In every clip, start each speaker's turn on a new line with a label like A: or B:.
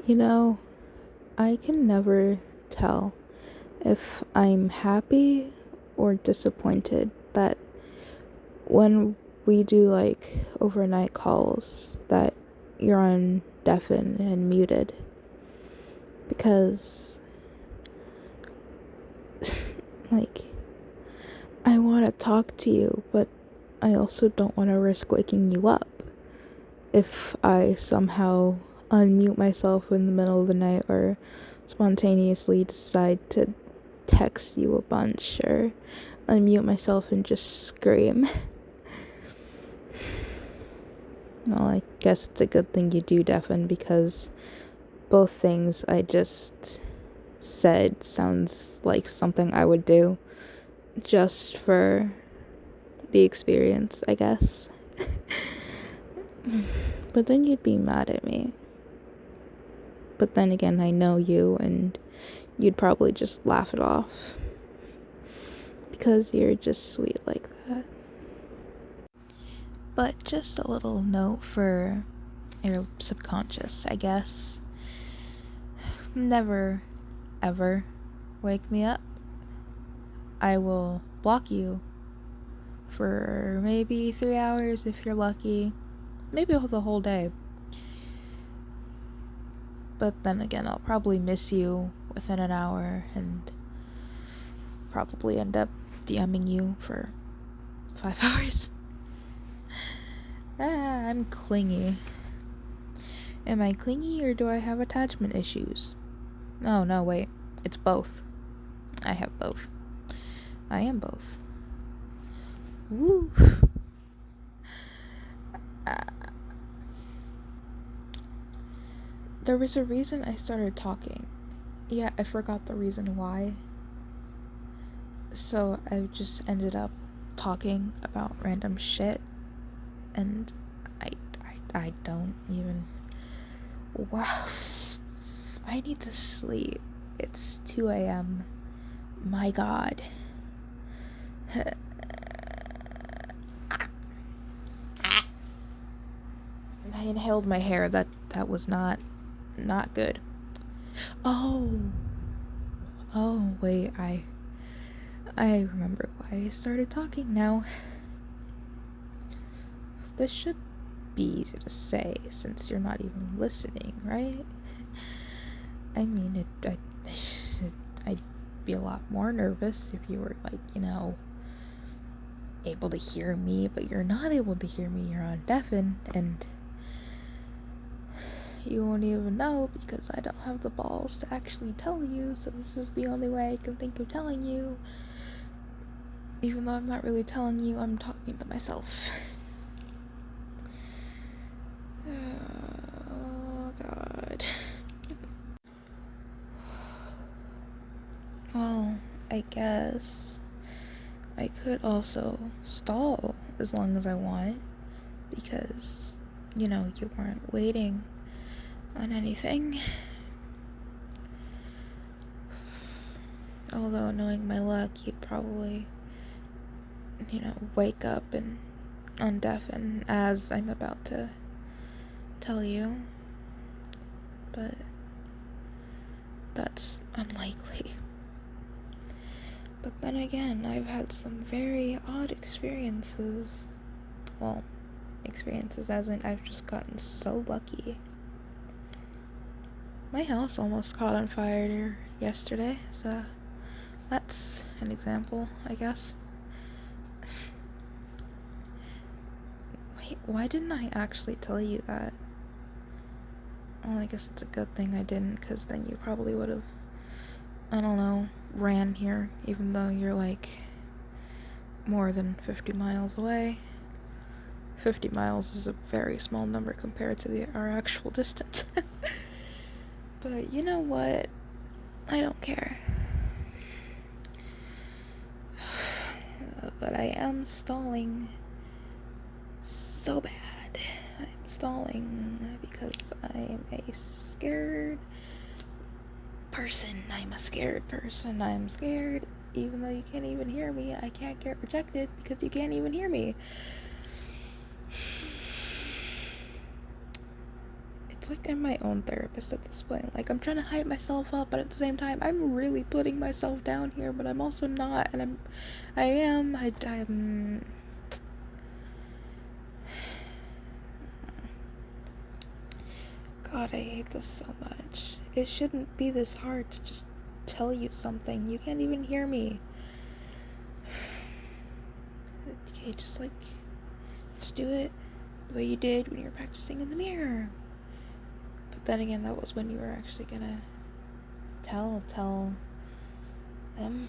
A: You know, I can never tell if I'm happy or disappointed that when we do like overnight calls that you're on deafen and muted, because like I want to talk to you, but I also don't want to risk waking you up if I somehow unmute myself in the middle of the night or spontaneously decide to text you a bunch or unmute myself and just scream. Well, I guess it's a good thing you do deafen, because both things I just said sounds like something I would do just for the experience, I guess. But then you'd be mad at me. But then again, I know you, and you'd probably just laugh it off because you're just sweet like that. But just a little note for your subconscious, I guess. Never, ever wake me up. I will block you for maybe 3 hours if you're lucky. Maybe the whole day. But then again, I'll probably miss you within an hour and probably end up DMing you for 5 hours. I'm clingy. Am I clingy or do I have attachment issues? No, wait. It's both. I have both. I am both. Woo! There was a reason I started talking. Yeah, I forgot the reason why. So I just ended up talking about random shit. And I don't even... Wow. I need to sleep. It's 2 a.m. My God. I inhaled my hair. That was not good. Oh, wait, I remember why I started talking now. This should be easy to say since you're not even listening, right? I mean, I'd be a lot more nervous if you were like, able to hear me, but you're not able to hear me. You're on deafen, and you won't even know because I don't have the balls to actually tell you, so this is the only way I can think of telling you. Even though I'm not really telling you, I'm talking to myself. Oh, God. Well, I guess I could also stall as long as I want, because, you weren't waiting on anything. Although, knowing my luck, you'd probably, wake up and undeafen as I'm about to tell you. But that's unlikely. But then again, I've had some very odd experiences. Well, experiences as in I've just gotten so lucky. My house almost caught on fire yesterday, so that's an example, I guess. Wait, why didn't I actually tell you that? Well, I guess it's a good thing I didn't, because then you probably would have, I don't know, ran here, even though you're like more than 50 miles away. 50 miles is a very small number compared to our actual distance. But you know what? I don't care. But I am stalling so bad. I'm stalling because I am a scared person. I'm scared. Even though you can't even hear me, I can't get rejected because you can't even hear me. It's like I'm my own therapist at this point. Like, I'm trying to hype myself up, but at the same time, I'm really putting myself down here, but I'm also not, and I'm God, I hate this so much. It shouldn't be this hard to just tell you something. You can't even hear me. Okay, just do it the way you did when you were practicing in the mirror. But then again, that was when you were actually gonna tell them.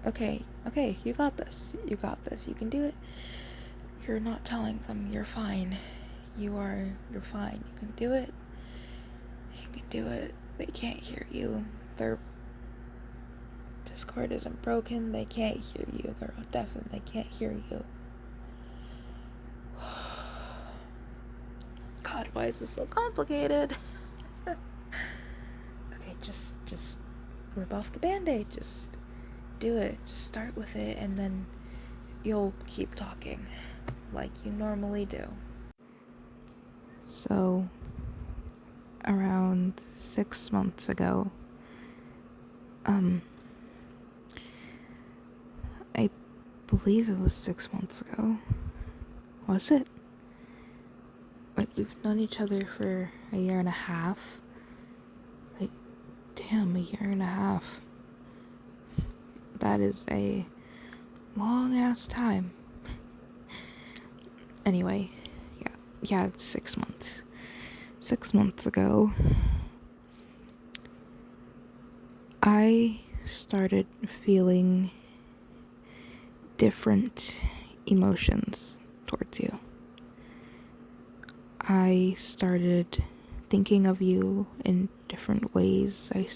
A: Okay, you got this. You can do it. You're not telling them. You're fine. You're fine. You can do it. They can't hear you. Their Discord isn't broken. They can't hear you. They're deaf and they can't hear you. God, why is this so complicated? Okay, just rip off the band-aid. Just do it. Just start with it, and then you'll keep talking like you normally do. So, around 6 months ago, I believe it was 6 months ago. Was it? Like, we've known each other for a year and a half. Like, damn, a year and a half. That is a long ass time. Anyway, yeah, it's 6 months. 6 months ago, I started feeling different emotions towards you. I started thinking of you in different ways. Okay,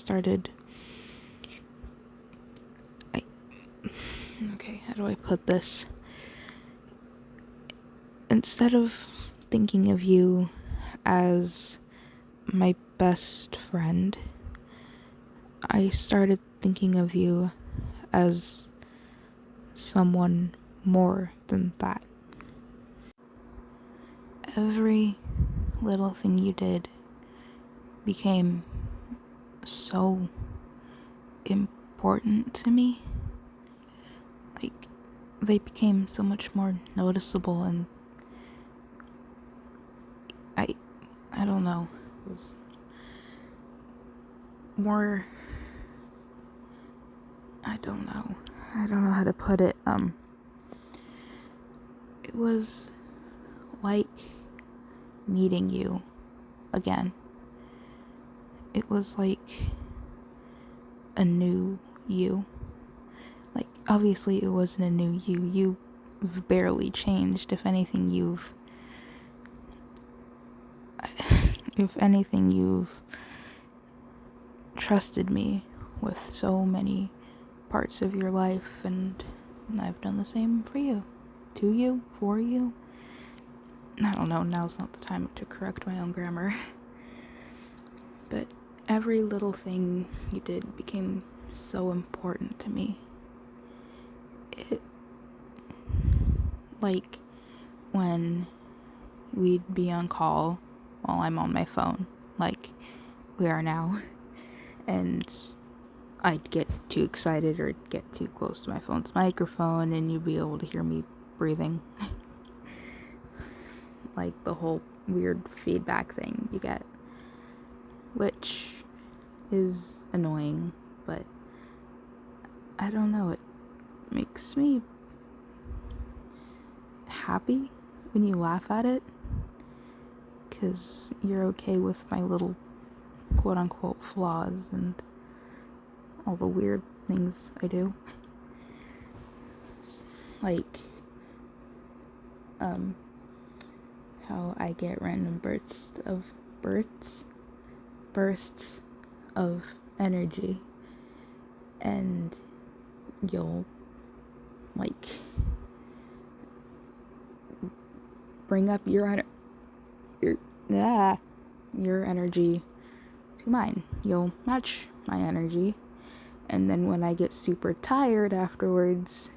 A: how do I put this? Instead of thinking of you as my best friend, I started thinking of you as someone more than that. Every little thing you did became so important to me. Like, they became so much more noticeable, and I don't know, it was more, I don't know how to put it. It was like meeting you again. It was like a new you. Like, obviously it wasn't a new you. You've barely changed. If anything, you've trusted me with so many parts of your life, and I've done the same for you. To you, for you. I don't know, now's not the time to correct my own grammar. But every little thing you did became so important to me. Like when we'd be on call while I'm on my phone, like we are now, and I'd get too excited or get too close to my phone's microphone, and you'd be able to hear me breathing. Like the whole weird feedback thing you get, which is annoying, but I don't know, it makes me happy when you laugh at it, because you're okay with my little quote-unquote flaws and all the weird things I do. Like, how I get random bursts of energy, and you'll, like, bring up your energy to mine. You'll match my energy, and then when I get super tired afterwards,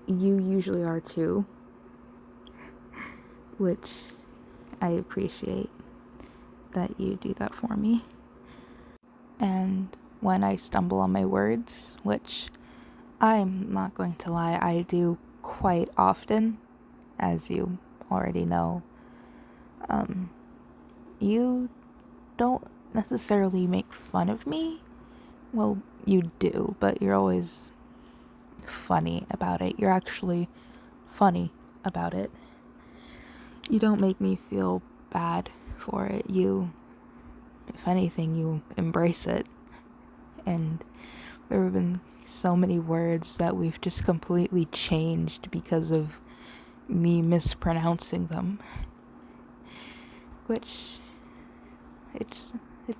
A: you usually are too. which I appreciate that you do that for me. And when I stumble on my words, which I'm not going to lie, I do quite often, as you already know, you don't necessarily make fun of me. Well, you do, but you're always funny about it. You're actually funny about it. You don't make me feel bad for it. You, if anything, you embrace it. And there have been so many words that we've just completely changed because of me mispronouncing them. Which, it's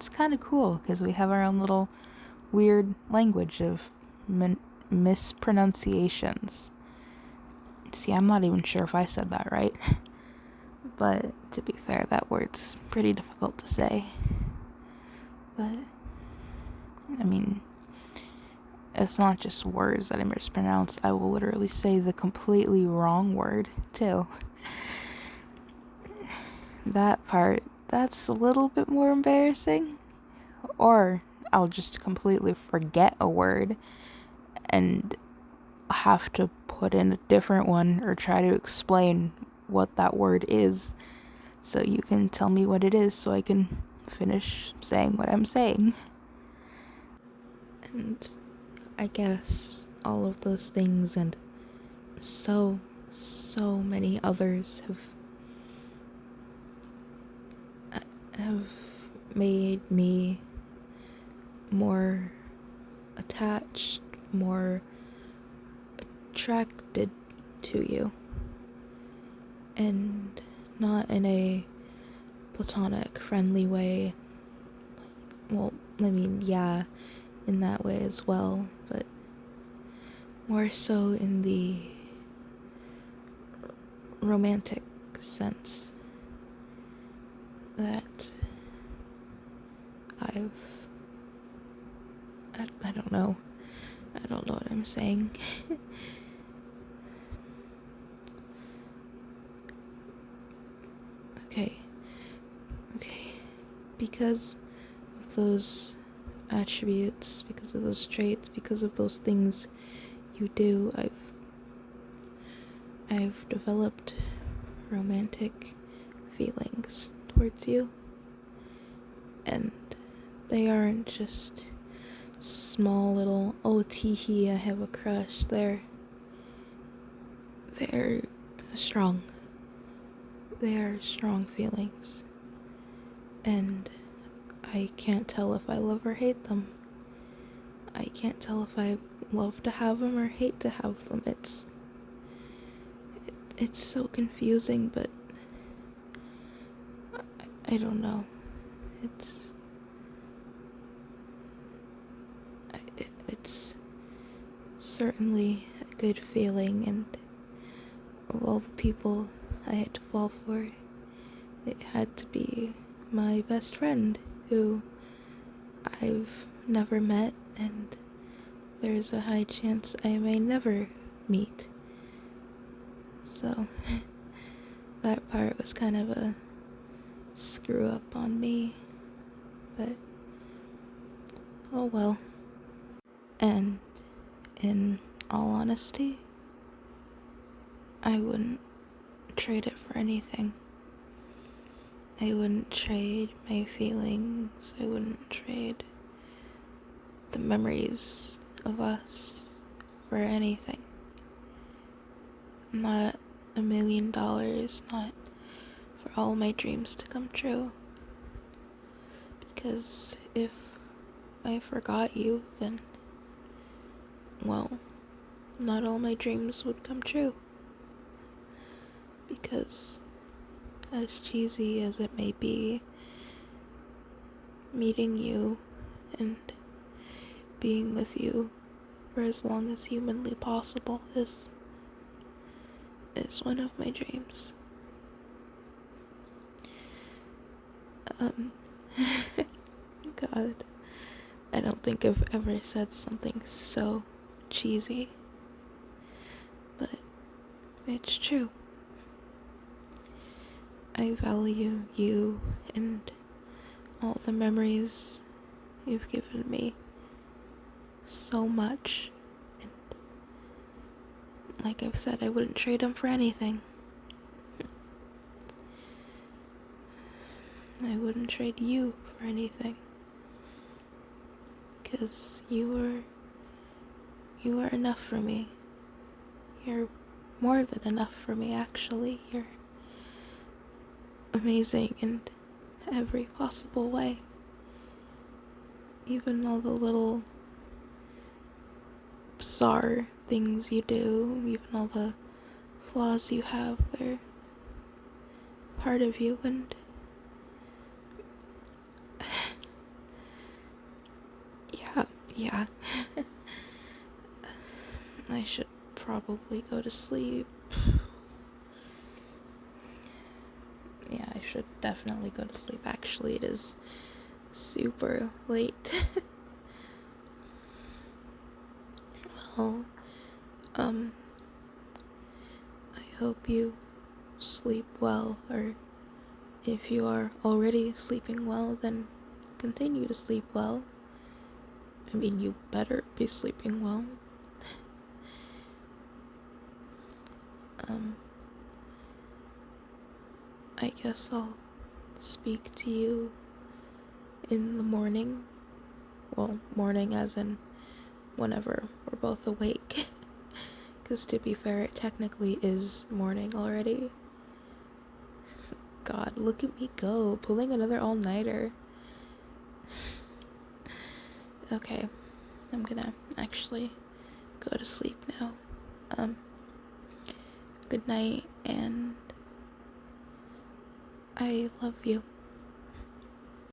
A: kind of cool, because we have our own little weird language of mispronunciations. See, I'm not even sure if I said that right. But to be fair, that word's pretty difficult to say. But, I mean, it's not just words that I mispronounce. I will literally say the completely wrong word, too. That part, that's a little bit more embarrassing. Or I'll just completely forget a word and have to put in a different one or try to explain what that word is, so you can tell me what it is so I can finish saying what I'm saying. And I guess all of those things and so many others have made me more attached, more attracted to you. And not in a platonic, friendly way. Well, I mean, yeah, in that way as well, but more so in the romantic sense that I don't know. I don't know what I'm saying. Okay. Because of those attributes, because of those traits, because of those things you do, I've developed romantic feelings towards you. And they aren't just small little, oh teehee, I have a crush. They're strong. They are strong feelings. And I can't tell if I love or hate them. I can't tell if I love to have them or hate to have them. It's so confusing, but I don't know. It's certainly a good feeling, and of all the people I had to fall for, it had to be my best friend, who I've never met, and there's a high chance I may never meet. So, that part was kind of a screw up on me, but oh well. And in all honesty, I wouldn't trade it for anything. I wouldn't trade my feelings. I wouldn't trade the memories of us for anything. Not $1 million, not for all my dreams to come true. Because if I forgot you, then, well, not all my dreams would come true. Because, as cheesy as it may be, meeting you and being with you for as long as humanly possible is one of my dreams. God, I don't think I've ever said something so cheesy, but it's true. I value you and all the memories you've given me so much. And like I've said, I wouldn't trade them for anything. I wouldn't trade you for anything. 'Cause you are enough for me. You're more than enough for me, actually. You're amazing in every possible way. Even all the little bizarre things you do, even all the flaws you have, they're part of you, and yeah. I should probably go to sleep. Yeah, I should definitely go to sleep. Actually, it is super late. Well, I hope you sleep well, or if you are already sleeping well, then continue to sleep well. I mean, you better be sleeping well. I guess I'll speak to you in the morning. Well, morning as in whenever we're both awake. 'Cause to be fair, it technically is morning already. God, look at me go, pulling another all-nighter. Okay, I'm gonna actually go to sleep now. Good night, and I love you.